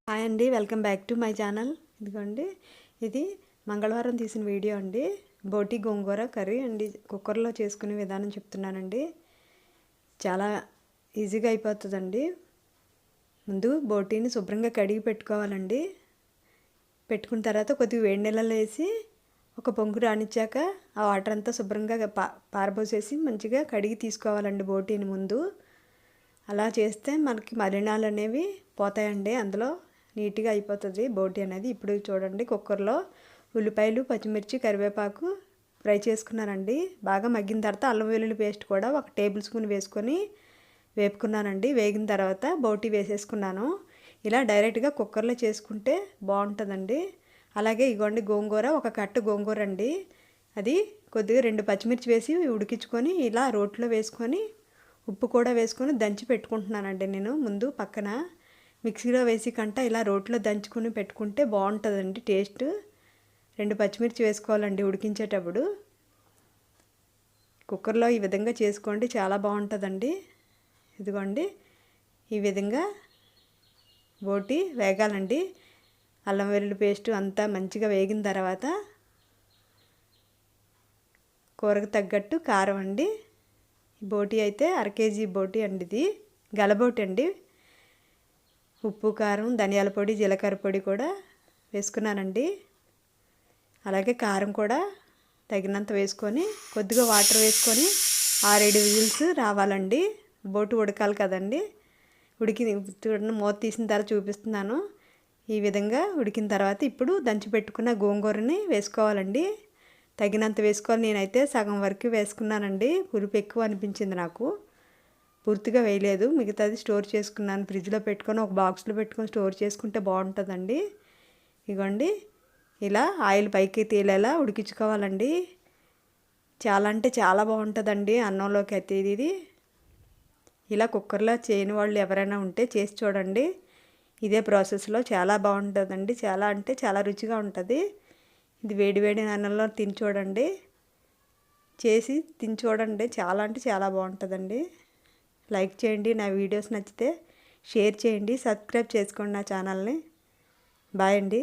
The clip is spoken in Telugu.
హాయ్ అండి, welcome back to my channel. ఇదిగోండి, ఇది మంగళవారం తీసిన వీడియో అండి. బోటి గోంగూర కర్రీ అండి. కుక్కర్లో చేసుకునే విధానం చెప్తున్నానండి. చాలా ఈజీగా అయిపోతుందండి. ముందు బోటీని శుభ్రంగా కడిగి పెట్టుకోవాలండి. పెట్టుకున్న తర్వాత కొద్దిగా వేడి నీళ్ళలో వేసి ఒక పొంగు రానిచ్చాక ఆ వాటర్ అంతా శుభ్రంగా పారబోసేసి మంచిగా కడిగి తీసుకోవాలండి బోటీని ముందు. అలా చేస్తే మనకి మలినాలు అనేవి పోతాయండి. అందులో నీట్గా అయిపోతుంది బోటి అనేది. ఇప్పుడు చూడండి, కుక్కర్లో ఉల్లిపాయలు, పచ్చిమిర్చి, కరివేపాకు ఫ్రై చేసుకున్నానండి. బాగా మగ్గిన తర్వాత అల్లం వెల్లుల్లి పేస్ట్ కూడా 1 టేబుల్ స్పూన్ వేసుకొని వేపుకున్నానండి. వేగిన తర్వాత బోటి వేసేసుకున్నాను. ఇలా డైరెక్ట్గా కుక్కర్లో చేసుకుంటే బాగుంటుందండి. అలాగే ఇగోండి, గోంగూర 1 కట్ట గోంగూర అండి. అది కొద్దిగా 2 పచ్చిమిర్చి వేసి ఉడికించుకొని ఇలా రోట్లో వేసుకొని ఉప్పు కూడా వేసుకొని దంచి పెట్టుకుంటున్నానండి. నేను ముందు పక్కన మిక్సీలో వేసి కంట ఇలా రోట్లో దంచుకొని పెట్టుకుంటే బాగుంటుందండి టేస్ట్. 2 పచ్చిమిర్చి వేసుకోవాలండి ఉడికించేటప్పుడు. కుక్కర్లో ఈ విధంగా చేసుకోండి, చాలా బాగుంటుందండి. ఇదిగోండి, ఈ విధంగా బోటి వేగాలండి. అల్లం వెల్లుల్లి పేస్ట్ అంతా మంచిగా వేగిన తర్వాత కూరకు తగ్గట్టు కారం అండి. బోటి అయితే 1/2 కేజీ బోటి అండి. ఇది గలబోటి అండి. ఉప్పు, కారం, ధనియాల పొడి, జీలకర్ర పొడి కూడా వేసుకున్నానండి. అలాగే కారం కూడా తగినంత వేసుకొని కొద్దిగా వాటర్ వేసుకొని 6-7 విజిల్స్ రావాలండి. బోటు ఉడకాలి కదండి. చూడండి, మూత తీసిన తర్వాత చూపిస్తున్నాను. ఈ విధంగా ఉడికిన తర్వాత ఇప్పుడు దంచి పెట్టుకున్న గోంగూరని వేసుకోవాలండి. తగినంత వేసుకోవాలి. నేనైతే సగం వరకు వేసుకున్నానండి. పులుపు ఎక్కువ అనిపించింది నాకు. పూర్తిగా వేయలేదు. మిగతాది స్టోర్ చేసుకున్నాను. ఫ్రిడ్జ్లో పెట్టుకొని ఒక బాక్స్లో పెట్టుకొని స్టోర్ చేసుకుంటే బాగుంటుందండి. ఇగోండి, ఇలా ఆయిల్ పైకి తేలేలా ఉడికించుకోవాలండి. చాలా అంటే చాలా బాగుంటుందండి అన్నంలోకి అయితే. ఇది ఇలా కుక్కర్లో చేయని వాళ్ళు ఎవరైనా ఉంటే చేసి చూడండి. ఇదే ప్రాసెస్లో చాలా బాగుంటుందండి. చాలా అంటే చాలా రుచిగా ఉంటుంది. ఇది వేడి వేడి అన్నంలో తిని చూడండి. చేసి తిని చూడండి. చాలా అంటే చాలా బాగుంటుందండి. లైక్ చేయండి. నా వీడియోస్ నచ్చితే షేర్ చేయండి. సబ్స్క్రైబ్ చేసుకోండి నా ఛానల్ని. బాయ్ అండి.